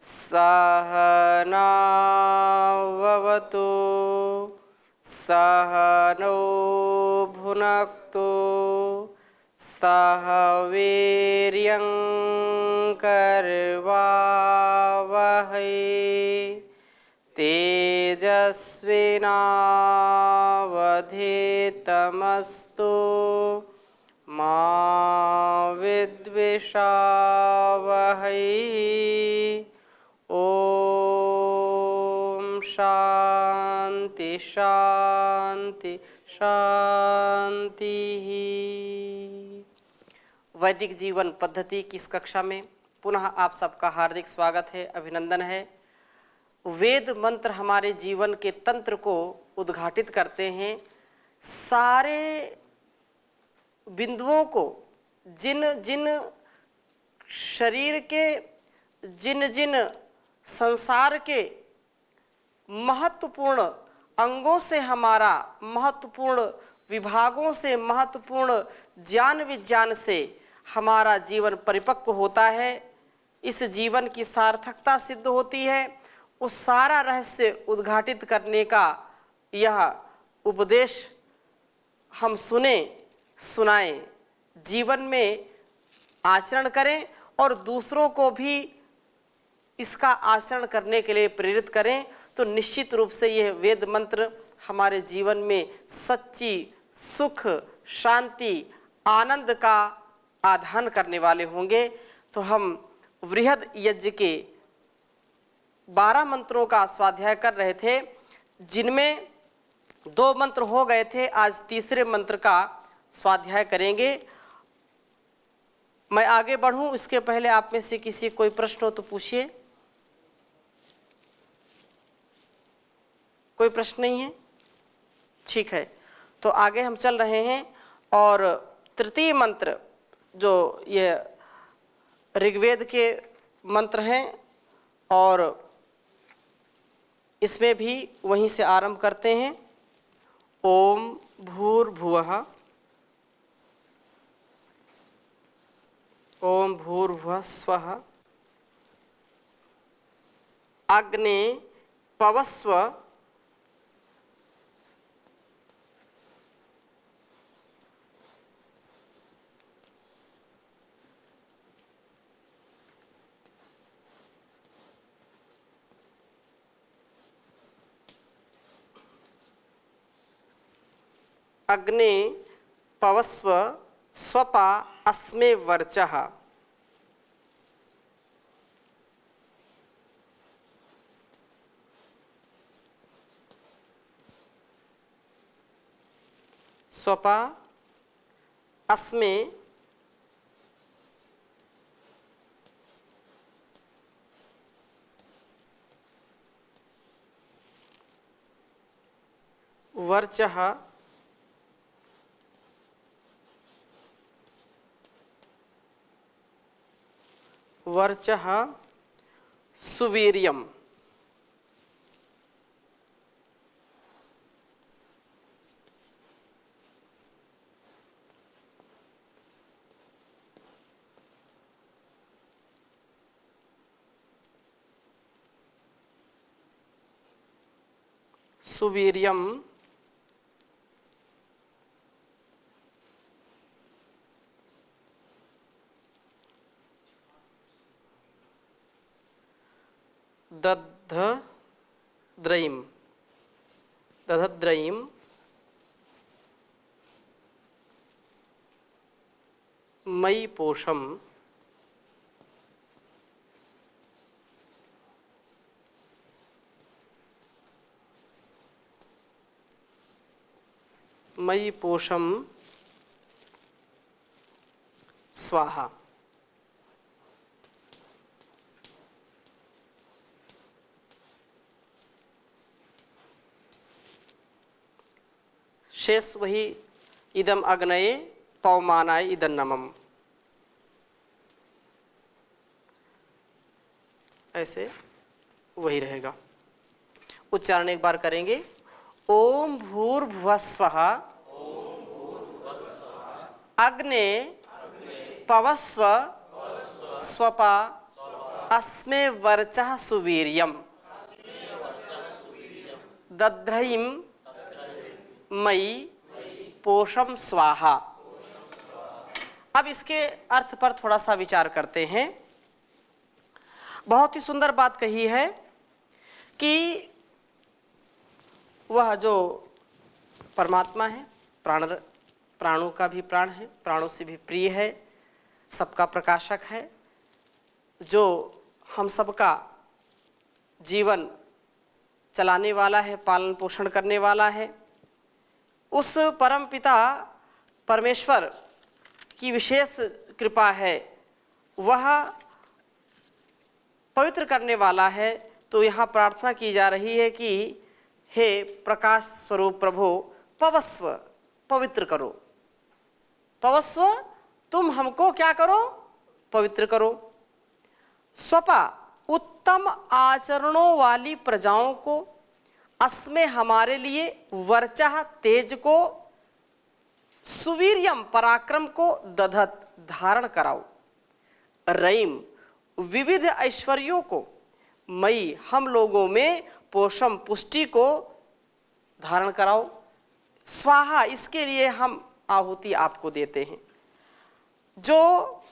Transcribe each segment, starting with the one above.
सहनाववतु सहनौ भुनक्तु सह वीर्यं करवावहै तेजस्विनावधीतमस्तु मा विद्विषावहै। ओम शांति शांति शांति। वैदिक जीवन पद्धति की इस कक्षा में पुनः आप सबका हार्दिक स्वागत है, अभिनंदन है। वेद मंत्र हमारे जीवन के तंत्र को उद्घाटित करते हैं। सारे बिंदुओं को, जिन जिन शरीर के, जिन जिन संसार के महत्वपूर्ण अंगों से, हमारा महत्वपूर्ण विभागों से, महत्वपूर्ण ज्ञान विज्ञान से हमारा जीवन परिपक्व होता है, इस जीवन की सार्थकता सिद्ध होती है, उस सारा रहस्य उद्घाटित करने का यह उपदेश हम सुने, सुनाएं, जीवन में आचरण करें और दूसरों को भी इसका आचरण करने के लिए प्रेरित करें, तो निश्चित रूप से यह वेद मंत्र हमारे जीवन में सच्ची सुख, शांति, आनंद का आधान करने वाले होंगे। तो हम वृहद यज्ञ के 12 मंत्रों का स्वाध्याय कर रहे थे, जिनमें 2 मंत्र हो गए थे। आज तीसरे मंत्र का स्वाध्याय करेंगे। मैं आगे बढ़ूं इसके पहले आप में से किसी कोई प्रश्न हो तो पूछिए। कोई प्रश्न नहीं है? ठीक है, तो आगे हम चल रहे हैं। और तृतीय मंत्र जो ये ऋग्वेद के मंत्र हैं, और इसमें भी वहीं से आरंभ करते हैं। ओम भूर्भुवः ओम भूर्भुवः स्वः अग्ने पवस्व अग्ने पवस्व स्वपा अस्मे वर्चः। स्वपा अस्मे वर्चः वर्चः सुवीर्यम्। सुवीर्यम् दधद्रयिं दधद्रयिं मयि पोषम् मयि पोषम् स्वाहा। शेष वही इदम अग्नये पवमानाय इदन्नमम्, ऐसे वही रहेगा। उच्चारण एक बार करेंगे। ओम भूर्भुवः स्वः अग्ने पवस्व स्वपा अस्मे वर्चः सुवीर्यम दध्रैम मयि पोषम स्वाहा। अब इसके अर्थ पर थोड़ा सा विचार करते हैं। बहुत ही सुंदर बात कही है कि वह जो परमात्मा है, प्राणों का भी प्राण है, प्राणों से भी प्रिय है, सबका प्रकाशक है, जो हम सबका जीवन चलाने वाला है, पालन पोषण करने वाला है। उस परम पिता परमेश्वर की विशेष कृपा है, वह पवित्र करने वाला है। तो यहाँ प्रार्थना की जा रही है कि हे प्रकाश स्वरूप प्रभु, पवस्व, पवित्र करो। पवस्व, तुम हमको क्या करो? पवित्र करो। स्वपा, उत्तम आचरणों वाली प्रजाओं को, अस्मे हमारे लिए, वर्चः तेज को, सुवीर्यम पराक्रम को, दधत धारण कराओ, रईम विविध ऐश्वर्यों को, मई हम लोगों में पोषम पुष्टि को धारण कराओ, स्वाहा इसके लिए हम आहुति आपको देते हैं। जो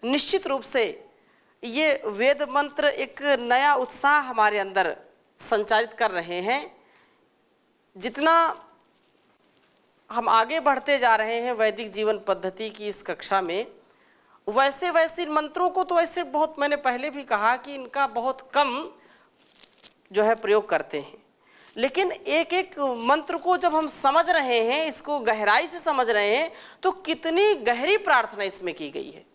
निश्चित रूप से ये वेद मंत्र एक नया उत्साह हमारे अंदर संचारित कर रहे हैं। जितना हम आगे बढ़ते जा रहे हैं वैदिक जीवन पद्धति की इस कक्षा में, वैसे वैसे इन मंत्रों को तो ऐसे बहुत, मैंने पहले भी कहा कि इनका बहुत कम जो है प्रयोग करते हैं, लेकिन एक एक मंत्र को जब हम समझ रहे हैं, इसको गहराई से समझ रहे हैं, तो कितनी गहरी प्रार्थना इसमें की गई है।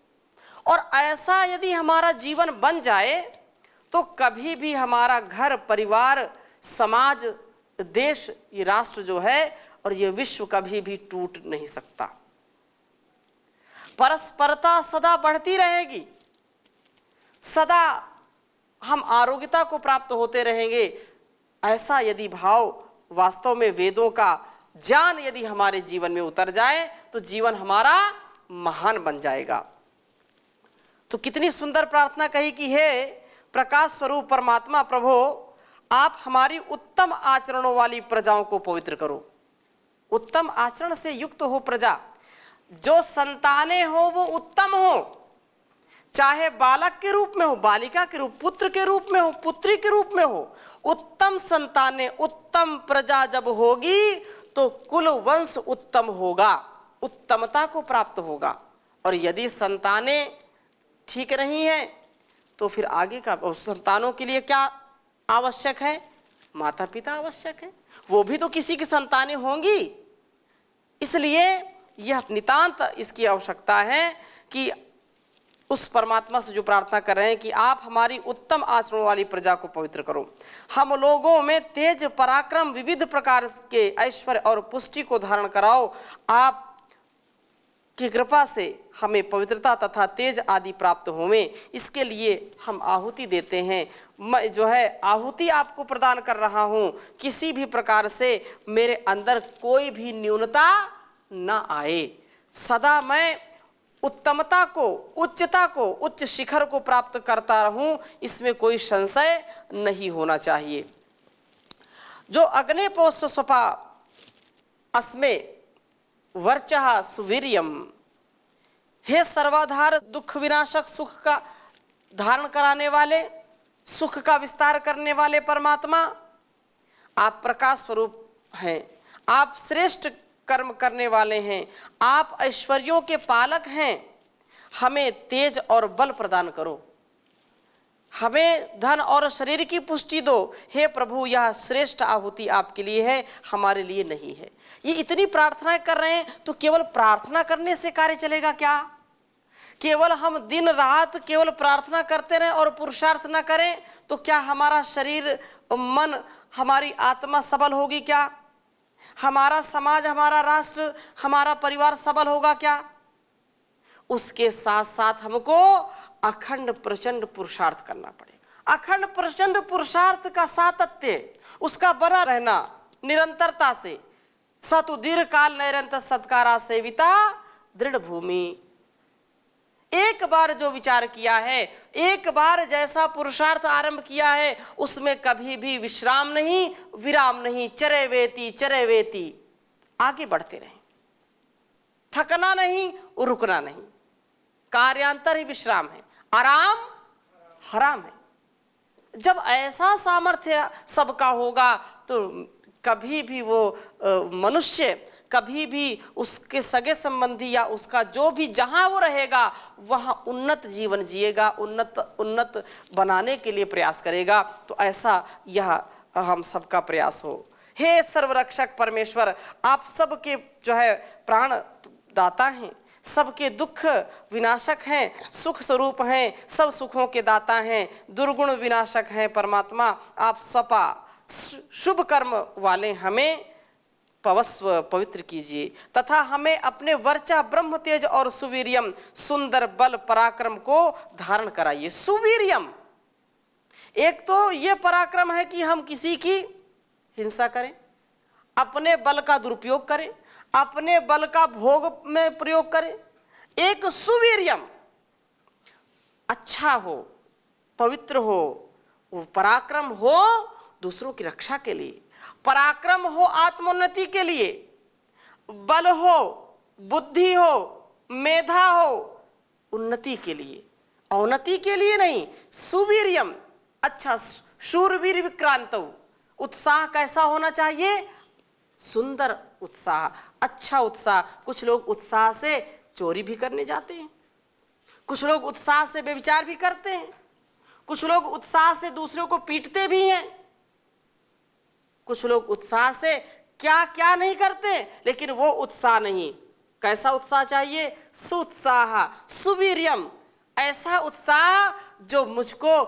और ऐसा यदि हमारा जीवन बन जाए तो कभी भी हमारा घर, परिवार, समाज, देश, ये राष्ट्र जो है और ये विश्व कभी भी टूट नहीं सकता। परस्परता सदा बढ़ती रहेगी, सदा हम आरोग्यता को प्राप्त होते रहेंगे। ऐसा यदि भाव वास्तव में वेदों का ज्ञान यदि हमारे जीवन में उतर जाए तो जीवन हमारा महान बन जाएगा। तो कितनी सुंदर प्रार्थना कही कि हे प्रकाश स्वरूप परमात्मा प्रभु, आप हमारी उत्तम आचरणों वाली प्रजाओं को पवित्र करो। उत्तम आचरण से युक्त हो प्रजा, जो संतानें हो वो उत्तम हो, चाहे बालक के रूप में हो, बालिका के रूप, पुत्र के रूप में हो, पुत्री के रूप में हो। उत्तम संतानें, उत्तम प्रजा जब होगी तो कुल वंश उत्तम होगा, उत्तमता को प्राप्त होगा। और यदि संतानें ठीक नहीं हैं तो फिर आगे का, उस संतानों के लिए क्या आवश्यक है? माता पिता आवश्यक है, वो भी तो किसी की संतानें होंगी। इसलिए यह नितांत इसकी आवश्यकता है कि उस परमात्मा से जो प्रार्थना कर रहे हैं कि आप हमारी उत्तम आचरणों वाली प्रजा को पवित्र करो, हम लोगों में तेज, पराक्रम, विविध प्रकार के ऐश्वर्य और पुष्टि को धारण कराओ। आप की कृपा से हमें पवित्रता तथा तेज आदि प्राप्त होवें, इसके लिए हम आहुति देते हैं। मैं जो है आहुति आपको प्रदान कर रहा हूँ, किसी भी प्रकार से मेरे अंदर कोई भी न्यूनता न आए। सदा मैं उत्तमता को, उच्चता को, उच्च शिखर को प्राप्त करता रहूं, इसमें कोई संशय नहीं होना चाहिए। जो अग्ने पोष्य स्वपा अस्मे वर्चः सुवीर्यम, हे सर्वाधार दुख विनाशक, सुख का धारण कराने वाले, सुख का विस्तार करने वाले परमात्मा, आप प्रकाश स्वरूप हैं, आप श्रेष्ठ कर्म करने वाले हैं, आप ऐश्वर्यों के पालक हैं। हमें तेज और बल प्रदान करो, हमें धन और शरीर की पुष्टि दो। हे प्रभु, यह श्रेष्ठ आहुति आपके लिए है, हमारे लिए नहीं है। ये इतनी प्रार्थनाएं कर रहे हैं, तो केवल प्रार्थना करने से कार्य चलेगा क्या? केवल हम दिन रात केवल प्रार्थना करते रहें और पुरुषार्थ न करें तो क्या हमारा शरीर, मन, हमारी आत्मा सबल होगी क्या? हमारा समाज, हमारा राष्ट्र, हमारा परिवार सबल होगा क्या? उसके साथ साथ हमको अखंड प्रचंड पुरुषार्थ करना पड़ेगा। अखंड प्रचंड पुरुषार्थ का सातत्य, उसका बना रहना निरंतरता से। सतु दीर्घ काल निरंतर सत्कारा सेविता दृढ़ भूमि, एक बार जो विचार किया है, एक बार जैसा पुरुषार्थ आरंभ किया है, उसमें कभी भी विश्राम नहीं, विराम नहीं, चरेवेति चरेवेति, आगे बढ़ते रहें, थकना नहीं, रुकना नहीं। कार्यांतर ही विश्राम है, आराम हराम है। जब ऐसा सामर्थ्य सबका होगा तो कभी भी वो मनुष्य, कभी भी उसके सगे संबंधी या उसका जो भी जहां वो रहेगा वहां उन्नत जीवन जिएगा, उन्नत बनाने के लिए प्रयास करेगा। तो ऐसा यह हम सबका प्रयास हो। हे सर्वरक्षक परमेश्वर, आप सबके जो है प्राण दाता हैं, सबके दुख विनाशक हैं, सुख स्वरूप हैं, सब सुखों के दाता हैं, दुर्गुण विनाशक हैं परमात्मा। आप सपा शुभ कर्म वाले हमें पवस्व पवित्र कीजिए तथा हमें अपने वर्चा ब्रह्म तेज और सुवीर्यम सुंदर बल पराक्रम को धारण कराइए। सुवीर्यम, एक तो ये पराक्रम है कि हम किसी की हिंसा करें, अपने बल का दुरुपयोग करें, अपने बल का भोग में प्रयोग करें। एक सुवीर्यम, अच्छा हो, पवित्र हो, वो पराक्रम हो दूसरों की रक्षा के लिए, पराक्रम हो आत्मोन्नति के लिए, बल हो, बुद्धि हो, मेधा हो, उन्नति के लिए, अवनति के लिए नहीं। सुवीर्यम, अच्छा, शूरवीर विक्रांत, उत्साह कैसा होना चाहिए? सुंदर उत्साह, अच्छा उत्साह। कुछ लोग उत्साह से चोरी भी करने जाते हैं, कुछ लोग उत्साह से व्यभिचार भी करते हैं, कुछ लोग उत्साह से दूसरों को पीटते भी हैं, कुछ लोग उत्साह से क्या क्या नहीं करते, लेकिन वो उत्साह नहीं। कैसा उत्साह चाहिए? सुत्साह, सुवीर्यम, ऐसा उत्साह जो मुझको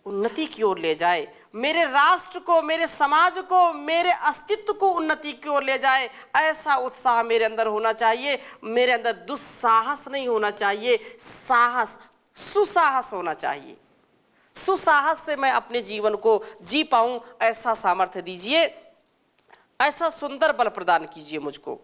उन्नति की ओर ले जाए, मेरे राष्ट्र को, मेरे समाज को, मेरे अस्तित्व को उन्नति की ओर ले जाए। ऐसा उत्साह मेरे अंदर होना चाहिए। मेरे अंदर दुस्साहस नहीं होना चाहिए, साहस, सुसाहस होना चाहिए। सुसाहस से मैं अपने जीवन को जी पाऊं, ऐसा सामर्थ्य दीजिए, ऐसा सुंदर बल प्रदान कीजिए मुझको।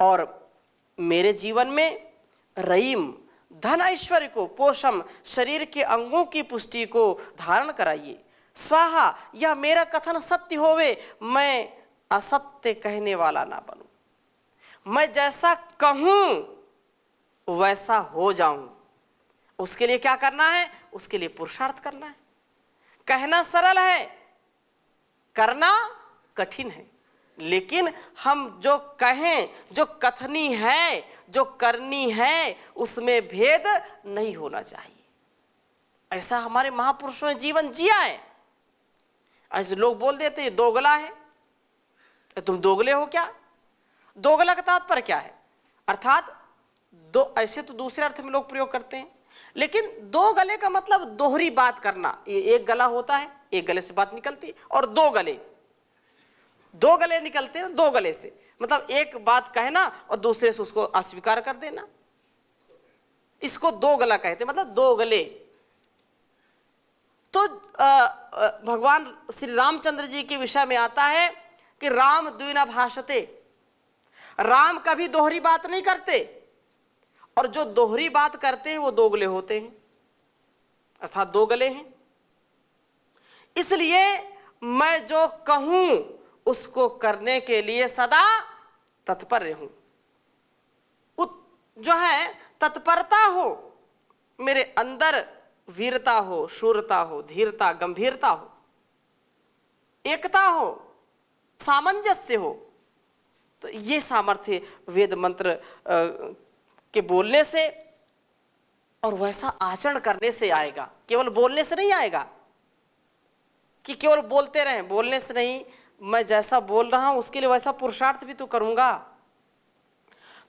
और मेरे जीवन में रहीम, धन ऐश्वर्य को, पोषम, शरीर के अंगों की पुष्टि को धारण कराइए। स्वाहा, यह मेरा कथन सत्य होवे, मैं असत्य कहने वाला ना बनूं, मैं जैसा कहूं वैसा हो जाऊं। उसके लिए क्या करना है? उसके लिए पुरुषार्थ करना है। कहना सरल है, करना कठिन है, लेकिन हम जो कहें, जो कथनी है, जो करनी है, उसमें भेद नहीं होना चाहिए। ऐसा हमारे महापुरुषों ने जीवन जिया है। ऐसे लोग बोल देते हैं दोगला है, तुम दोगले हो क्या? दोगला का तात्पर्य क्या है? अर्थात दो, ऐसे तो दूसरे अर्थ में लोग प्रयोग करते हैं, लेकिन दो गले का मतलब दोहरी बात करना। ये एक गला होता है, एक गले से बात निकलती, और दो गले निकलते हैं। दो गले से मतलब एक बात कहना और दूसरे से उसको अस्वीकार कर देना, इसको दो गला कहते हैं, मतलब दो गले। तो भगवान श्री रामचंद्र जी के विषय में आता है कि राम द्विना भाषते, राम कभी दोहरी बात नहीं करते, और जो दोहरी बात करते हैं वो दोगले होते हैं, अर्थात दो गले हैं। इसलिए मैं जो कहूं उसको करने के लिए सदा तत्पर रहूं, जो है तत्परता हो, मेरे अंदर वीरता हो, शूरता हो, धीरता, गंभीरता हो, एकता हो, सामंजस्य हो। तो ये सामर्थ्य वेद मंत्र के बोलने से और वैसा आचरण करने से आएगा। केवल बोलने से नहीं आएगा कि केवल बोलते रहें, बोलने से नहीं, मैं जैसा बोल रहा हूं उसके लिए वैसा पुरुषार्थ भी तो करूंगा।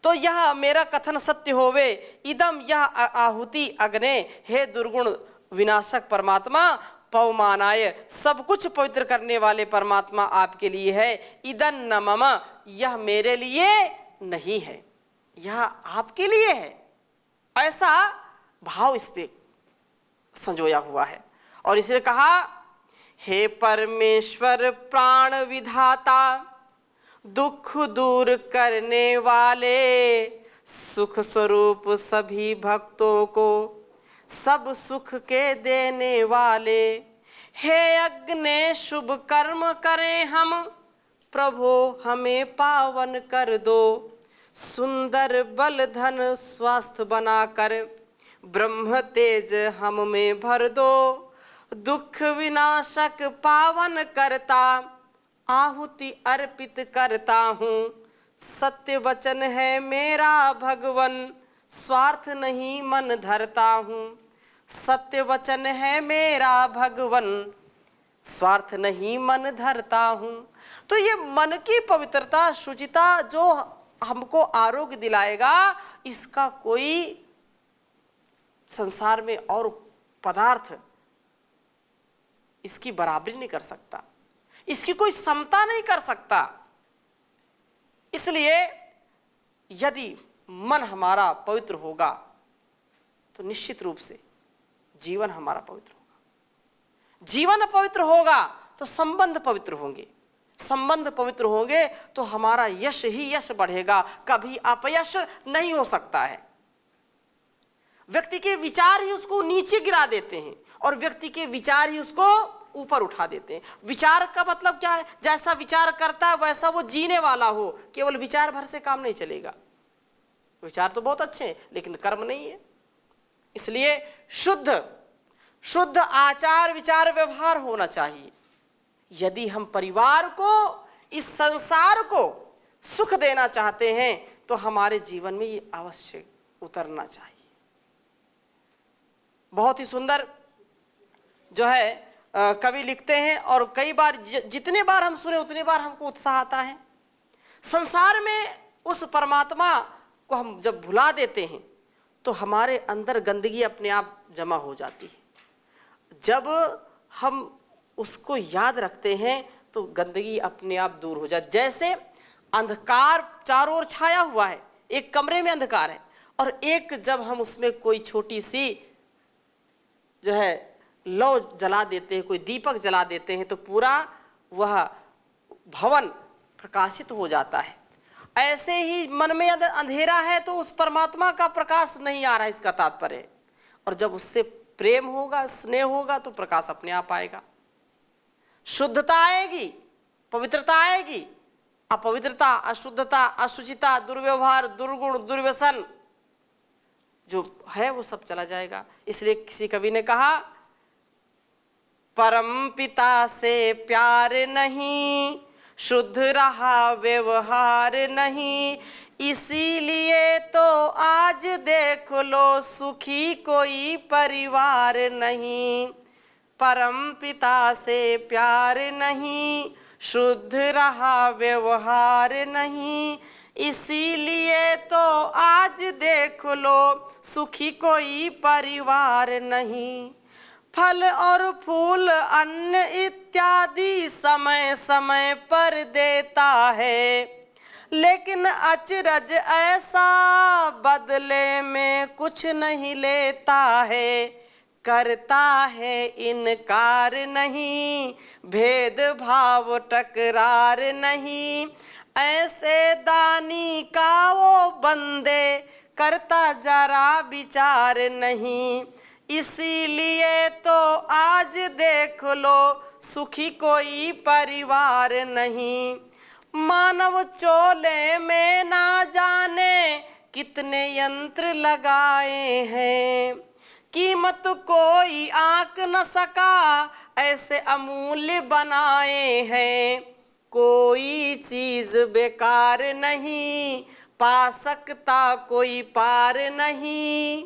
तो यह मेरा कथन सत्य होवे, इदम यह आहुति अग्ने, हे दुर्गुण विनाशक परमात्मा, पवमानाय, सब कुछ पवित्र करने वाले परमात्मा आपके लिए है। इदन न मम, यह मेरे लिए नहीं है, यह आपके लिए है। ऐसा भाव इस पे संजोया हुआ है। और इसने कहा, हे परमेश्वर प्राण विधाता, दुख दूर करने वाले, सुख स्वरूप सभी भक्तों को सब सुख के देने वाले, हे अग्नि शुभ कर्म करें हम, प्रभु हमें पावन कर दो। सुंदर बल धन स्वास्थ्य बनाकर ब्रह्म तेज हम में भर दो। दुख विनाशक पावन करता आहुति अर्पित करता हूँ। सत्य वचन है मेरा भगवन, स्वार्थ नहीं मन धरता हूँ। सत्य वचन है मेरा भगवन, स्वार्थ नहीं मन धरता हूँ। तो ये मन की पवित्रता, शुचिता जो हमको आरोग्य दिलाएगा, इसका कोई संसार में और पदार्थ इसकी बराबरी नहीं कर सकता, इसकी कोई समता नहीं कर सकता। इसलिए यदि मन हमारा पवित्र होगा तो निश्चित रूप से जीवन हमारा पवित्र होगा। जीवन पवित्र होगा तो संबंध पवित्र होंगे, संबंध पवित्र होंगे तो हमारा यश ही यश बढ़ेगा, कभी अपयश नहीं हो सकता है। व्यक्ति के विचार ही उसको नीचे गिरा देते हैं और व्यक्ति के विचार ही उसको ऊपर उठा देते हैं। विचार का मतलब क्या है? जैसा विचार करता है वैसा वो जीने वाला हो। केवल विचार भर से काम नहीं चलेगा। विचार तो बहुत अच्छे हैं लेकिन कर्म नहीं है। इसलिए शुद्ध आचार विचार व्यवहार होना चाहिए। यदि हम परिवार को, इस संसार को सुख देना चाहते हैं तो हमारे जीवन में ये अवश्य उतरना चाहिए। बहुत ही सुंदर जो है कवि लिखते हैं और कई बार जितने बार हम सुने उतने बार हमको उत्साह आता है। संसार में उस परमात्मा को हम जब भुला देते हैं तो हमारे अंदर गंदगी अपने आप जमा हो जाती है। जब हम उसको याद रखते हैं तो गंदगी अपने आप दूर हो जाती। जैसे अंधकार चारों ओर छाया हुआ है, एक कमरे में अंधकार है और एक जब हम उसमें कोई छोटी सी जो है लौ जला देते हैं, कोई दीपक जला देते हैं तो पूरा वह भवन प्रकाशित हो जाता है। ऐसे ही मन में अंधेरा है तो उस परमात्मा का प्रकाश नहीं आ रहा है, इसका तात्पर्य। और जब उससे प्रेम होगा, स्नेह होगा तो प्रकाश अपने आप आएगा, शुद्धता आएगी, पवित्रता आएगी। अपवित्रता, अशुद्धता, अशुचिता, दुर्व्यवहार, दुर्गुण, दुर्व्यसन जो है वो सब चला जाएगा। इसलिए किसी कवि ने कहा, परम पिता से प्यार नहीं, शुद्ध रहा व्यवहार नहीं, इसीलिए तो आज देख लो सुखी कोई परिवार नहीं। परम पिता से प्यार नहीं, शुद्ध रहा व्यवहार नहीं, इसीलिए तो आज देख लो सुखी कोई परिवार नहीं। फल और फूल अन्न इत्यादि समय समय पर देता है, लेकिन अचरज ऐसा बदले में कुछ नहीं लेता है। करता है इनकार नहीं, भेदभाव टकरार नहीं, ऐसे दानी का वो बंदे करता जरा विचार नहीं। इसीलिए तो आज देख लो सुखी कोई परिवार नहीं। मानव चोले में ना जाने कितने यंत्र लगाए हैं, कीमत कोई आंक न सका ऐसे अमूल्य बनाए हैं। कोई चीज बेकार नहीं, पा सकता कोई पार नहीं,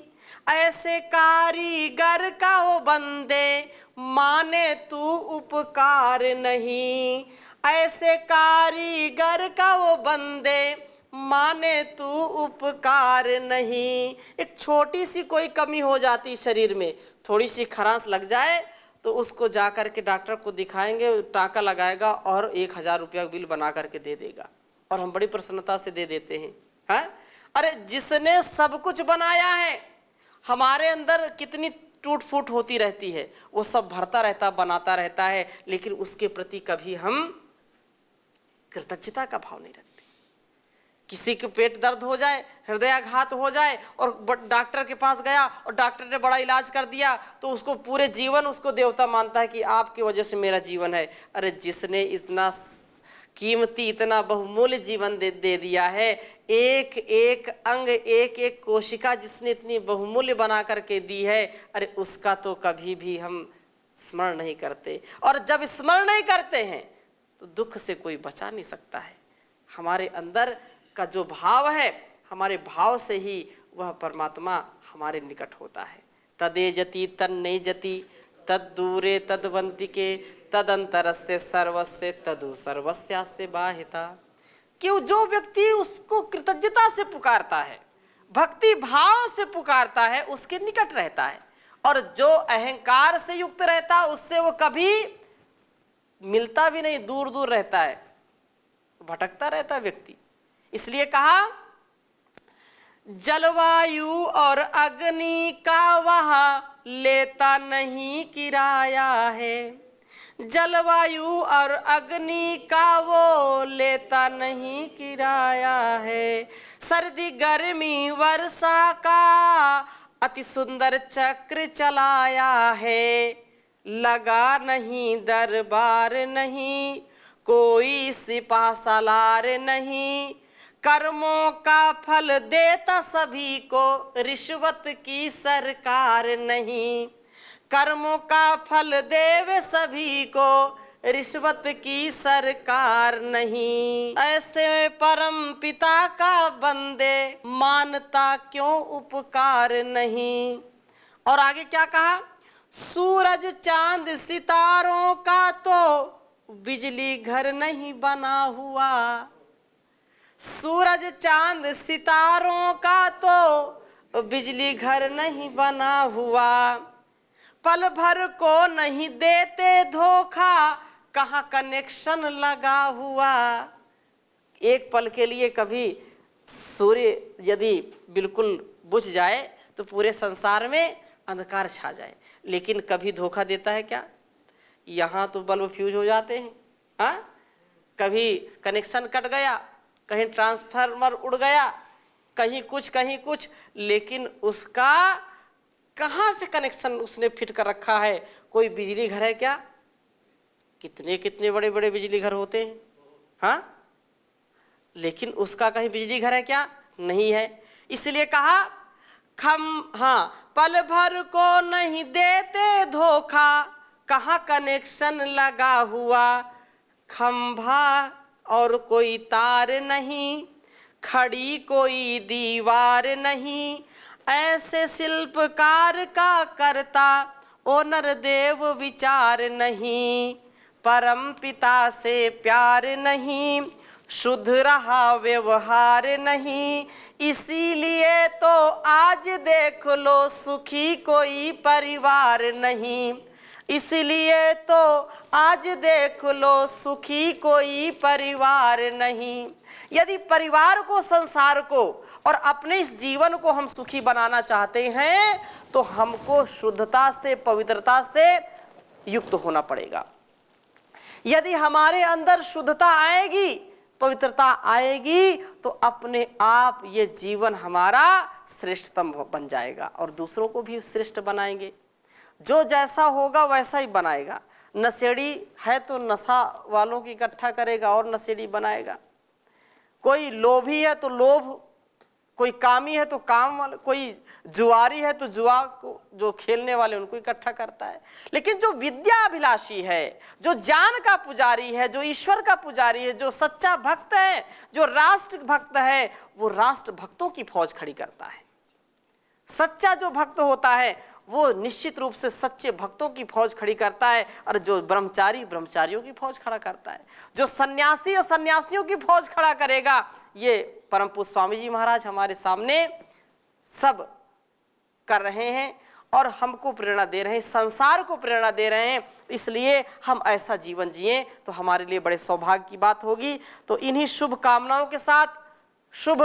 ऐसे कारीगर का वो बंदे माने तू उपकार नहीं। ऐसे कारीगर का वो बंदे माने तू उपकार नहीं। एक छोटी सी कोई कमी हो जाती शरीर में, थोड़ी सी खरांश लग जाए तो उसको जा कर के डॉक्टर को दिखाएंगे, टाका लगाएगा और 1000 रुपया बिल बना करके दे देगा और हम बड़ी प्रसन्नता से दे देते हैं। अरे जिसने सब कुछ बनाया है, हमारे अंदर कितनी टूट फूट होती रहती है, वो सब भरता रहता, बनाता रहता है, लेकिन उसके प्रति कभी हम कृतज्ञता का भाव नहीं रखते। किसी के पेट दर्द हो जाए, हृदयाघात हो जाए और डॉक्टर के पास गया और डॉक्टर ने बड़ा इलाज कर दिया, तो उसको पूरे जीवन उसको देवता मानता है कि आपकी वजह से मेरा जीवन है। अरे जिसने इतना कीमती, इतना बहुमूल्य जीवन दे दिया है, एक एक अंग, एक एक कोशिका जिसने इतनी बहुमूल्य बना करके दी है, अरे उसका तो कभी भी हम स्मरण नहीं करते। और जब स्मरण नहीं करते हैं तो दुख से कोई बचा नहीं सकता है। हमारे अंदर का जो भाव है, हमारे भाव से ही वह परमात्मा हमारे निकट होता है। तदे जति तन्ने जति तद दूरे तदवंतिके तदंतरस्य सर्वस्य तदु सर्वस्यास्य बाहिता। क्यों? जो व्यक्ति उसको कृतज्ञता से पुकारता है, भक्ति भाव से पुकारता है, उसके निकट रहता है। और जो अहंकार से युक्त रहता है उससे वो कभी मिलता भी नहीं, दूर दूर रहता है, भटकता रहता है व्यक्ति। इसलिए कहा जलवायु और अग्नि का वह लेता नहीं किराया है। जलवायु और अग्नि का वो लेता नहीं किराया है। सर्दी गर्मी वर्षा का अति सुंदर चक्र चलाया है। लगा नहीं दरबार नहीं, कोई सिपा सालार नहीं। कर्मों का फल देता सभी को, रिश्वत की सरकार नहीं। कर्मों का फल देवे सभी को, रिश्वत की सरकार नहीं। ऐसे परम पिता का बंदे, मानता क्यों उपकार नहीं। और आगे क्या कहा? सूरज चांद सितारों का तो बिजली घर नहीं बना हुआ। सूरज चांद सितारों का तो बिजली घर नहीं बना हुआ। पल भर को नहीं देते धोखा, कहाँ कनेक्शन लगा हुआ। एक पल के लिए कभी सूर्य यदि बिल्कुल बुझ जाए तो पूरे संसार में अंधकार छा जाए, लेकिन कभी धोखा देता है क्या? यहाँ तो बल्ब फ्यूज हो जाते हैं, हाँ? कभी कनेक्शन कट गया, कहीं ट्रांसफार्मर उड़ गया, कहीं कुछ, लेकिन उसका कहाँ से कनेक्शन उसने फिट कर रखा है? कोई बिजली घर है क्या? कितने कितने बड़े बड़े बिजली घर होते हैं, हाँ? लेकिन उसका कहीं बिजली घर है क्या? नहीं है। इसलिए कहा पल भर को नहीं देते धोखा, कहाँ कनेक्शन लगा हुआ। खंभा और कोई तार नहीं, खड़ी कोई दीवार नहीं। ऐसे शिल्पकार का करता ओ नरदेव विचार नहीं। परम पिता से प्यार नहीं, शुद्ध रहा व्यवहार नहीं। इसीलिए तो आज देख लो सुखी कोई परिवार नहीं। इसलिए तो आज देख लो सुखी कोई परिवार नहीं। यदि परिवार को, संसार को और अपने इस जीवन को हम सुखी बनाना चाहते हैं तो हमको शुद्धता से, पवित्रता से युक्त होना पड़ेगा। यदि हमारे अंदर शुद्धता आएगी, पवित्रता आएगी, तो अपने आप ये जीवन हमारा श्रेष्ठतम बन जाएगा और दूसरों को भी श्रेष्ठ बनाएंगे। जो जैसा होगा वैसा ही बनाएगा। नशेड़ी है तो नशा वालों की इकट्ठा करेगा और नशेड़ी बनाएगा। कोई लोभी है तो लोभ, कोई कामी है तो काम वाले, कोई जुआरी है तो जुआ को जो खेलने वाले उनको इकट्ठा करता है। लेकिन जो विद्याभिलाषी है, जो ज्ञान का पुजारी है, जो ईश्वर का पुजारी है, जो सच्चा भक्त है, जो राष्ट्र भक्त है, वो राष्ट्र भक्तों की फौज खड़ी करता है। सच्चा जो भक्त होता है वो निश्चित रूप से सच्चे भक्तों की फौज खड़ी करता है, और जो ब्रह्मचारी ब्रह्मचारियों की फौज खड़ा करता है, जो सन्यासी और सन्यासियों की फौज खड़ा करेगा। ये परम पूज्य स्वामी जी महाराज हमारे सामने सब कर रहे हैं और हमको प्रेरणा दे रहे हैं, संसार को प्रेरणा दे रहे हैं। इसलिए हम ऐसा जीवन जिएं तो हमारे लिए बड़े सौभाग्य की बात होगी। तो इन्हीं शुभ कामनाओं के साथ, शुभ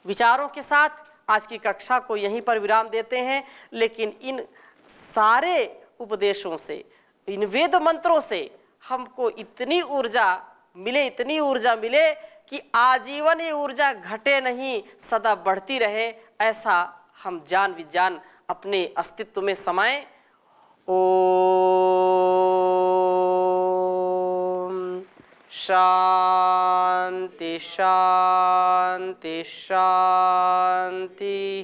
विचारों के साथ आज की कक्षा को यहीं पर विराम देते हैं। लेकिन इन सारे उपदेशों से, इन वेद मंत्रों से हमको इतनी ऊर्जा मिले कि आजीवन ये ऊर्जा घटे नहीं, सदा बढ़ती रहे, ऐसा हम जान विज्ञान अपने अस्तित्व में समाएं। ओम शांति शांति शांति।